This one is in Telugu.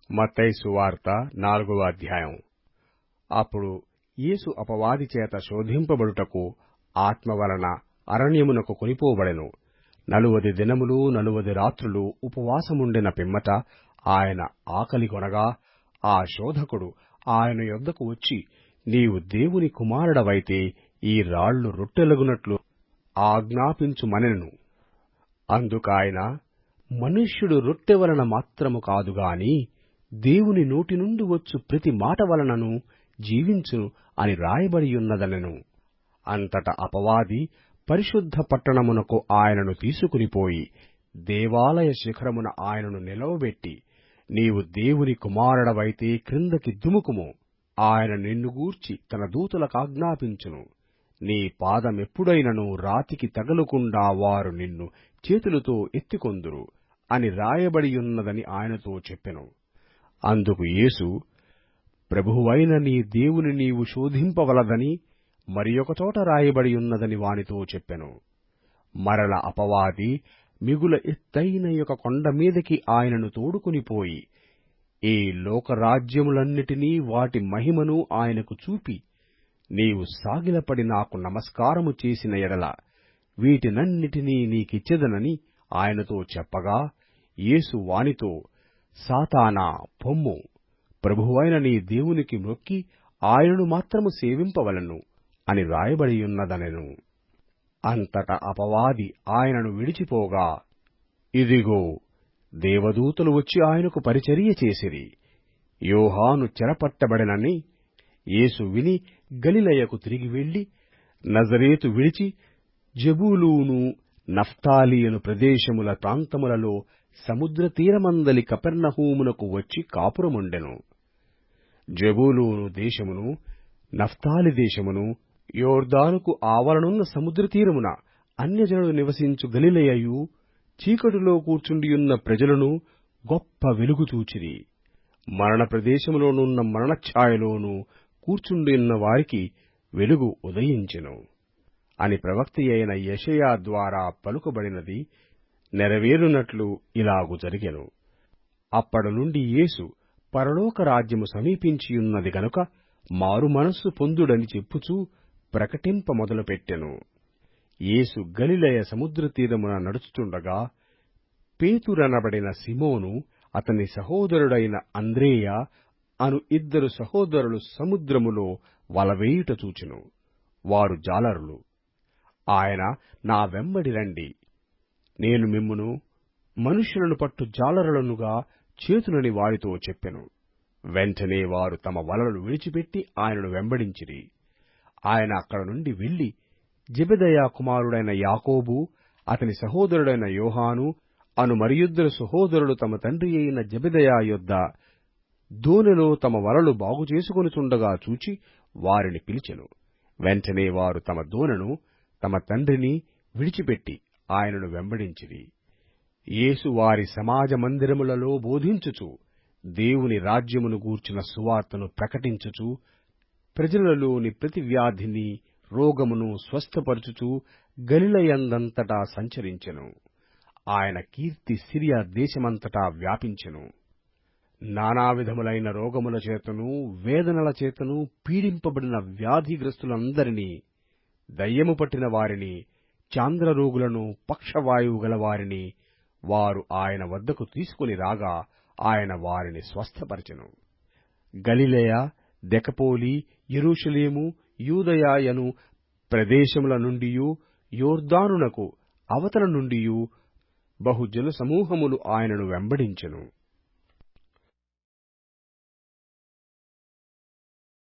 మత్తయి సువార్త 4వ అధ్యాయం. అప్పుడు యేసు అపవాది చేత శోధింపబడుటకు ఆత్మ వలన అరణ్యమునకు కొనిపోబడెను. 40 దినములు 40 రాత్రులు ఉపవాసముండిన పిమ్మట ఆయన ఆకలిగొనగా, ఆ శోధకుడు ఆయన యొద్దకు వచ్చి, నీవు దేవుని కుమారుడవైతే ఈ రాళ్లు రొట్టెలగునట్లు ఆజ్ఞాపించుమనెను. అందుకాయన, మనుష్యుడు రొట్టె వలన మాత్రము కాదుగాని దేవుని నోటి నుండి వచ్చు ప్రతి మాట వలనను జీవించును అని రాయబడియున్నదనెను. అంతట అపవాది పరిశుద్ధ పట్టణమునకు ఆయనను తీసుకునిపోయి దేవాలయ శిఖరమున ఆయనను నిలవబెట్టి, నీవు దేవుని కుమారుడవైతే క్రిందకి దుముకుము, ఆయన నిన్ను గూర్చి తన దూతలకాజ్ఞాపించును, నీ పాదమెప్పుడైనను రాతికి తగలకుండా వారు నిన్ను చేతులతో ఎత్తికొందురు అని రాయబడియున్నదని ఆయనతో చెప్పెను. అందుకు యేసు, ప్రభువైన నీ దేవుని నీవు శోధింపవలదని మరియొకచోట రాయబడియున్నదని వానితో చెప్పెను. మరల అపవాది మిగుల ఎత్తైన ఒక కొండ మీదకి ఆయనను తోడుకొనిపోయి, ఈ లోకరాజ్యములన్నిటినీ వాటి మహిమను ఆయనకు చూపి, నీవు సాగిలపడి నాకు నమస్కారము చేసిన ఎడల వీటినన్నిటినీ నీకిచ్చెదనని ఆయనతో చెప్పగా, యేసు వానితో, సాతానా పొమ్ము, ప్రభువైన నీ దేవునికి మొక్కి ఆయనను మాత్రము సేవింపవలెను అని రాయబడియున్నదనెను. అంతట అపవాది ఆయనను విడిచిపోగా, ఇదిగో, దేవదూతలు వచ్చి ఆయనకు పరిచర్య చేసిరి. యోహాను చెరపట్టబడెనని యేసు విని గలిలయకు తిరిగి వెళ్లి, నజరేతు విడిచి జెబూలూను నఫ్తాలి అను ప్రదేశముల ప్రాంతములలో సముద్ర తీరమందలి కపెర్నహూమునకు వచ్చి కాపురముండెను. జెబూలూను దేశమును నఫ్తాలి దేశమును యోర్దానుకు ఆవలనున్న సముద్ర తీరమున అన్యజనులు నివసించు గలిలయయు చీకటిలో కూర్చుండియున్న ప్రజలను గొప్ప వెలుగు చూచిరి. మరణ ప్రదేశములోనున్న మరణఛాయలోనూ కూర్చుండియున్న వారికి వెలుగు ఉదయించెను అని ప్రవక్తయైన యెషయా ద్వారా పలుకబడినది నెరవేరునట్లు ఇలాగు జరిగెను. అప్పటి నుండి యేసు పరలోక రాజ్యము సమీపించియున్నది గనుక మారు మనస్సు పొందుడని చెప్పుచూ ప్రకటింప మొదలుపెట్టెను. యేసు గలిలయ సముద్ర తీరమున నడుచుచుండగా, పేతురనబడిన సిమోను అతని సహోదరుడైన అంద్రేయ అను 2 సహోదరులు సముద్రములో వలవేయుట చూచెను. వారు జాలరులు. ఆయన, నా వెంబడి రండి, నేను మిమ్మును మనుష్యులను పట్టు జాలరులనుగా చేతునని వారితో చెప్పెను. వెంటనే వారు తమ వలలు విడిచిపెట్టి ఆయనను వెంబడించిరి. ఆయన అక్కడ నుండి వెళ్లి జెబెదయి కుమారుడైన యాకోబు, అతని సహోదరుడైన యోహాను అను మరియిద్దరు సహోదరులు తమ తండ్రి అయిన జెబెదయి యొద్ద దోణిలో తమ వలలు బాగుచేసుకొనుచుండగా చూచి వారిని పిలిచెను. వెంటనే వారు తమ దోణెను తమ తండ్రిని విడిచిపెట్టి ఆయనను వెంబడించిరి. యేసు వారి సమాజ మందిరములలో బోధించుచు, దేవుని రాజ్యమును గూర్చిన సువార్తను ప్రకటించుచు, ప్రజలలోని ప్రతి వ్యాధిని రోగమును స్వస్థపరచుచు గలిలయందంతటా సంచరించెను. ఆయన కీర్తి సిరియా దేశమంతటా వ్యాపించెను. నానావిధములైన రోగముల చేతను వేదనల చేతను పీడింపబడిన వ్యాధిగ్రస్తులందరినీ, దయ్యము పట్టిన వారిని, చాంద్రరోగులను, పక్షవాయువు గలవారిని వారు ఆయన వద్దకు తీసుకుని రాగా ఆయన వారిని స్వస్థపరచెను. గలిలయ, దెకపోలి, యెరూషలేము, యూదయ ప్రదేశముల నుండియూ యోర్దానునకు అవతల నుండియూ బహుజన సమూహములు ఆయనను వెంబడించెను.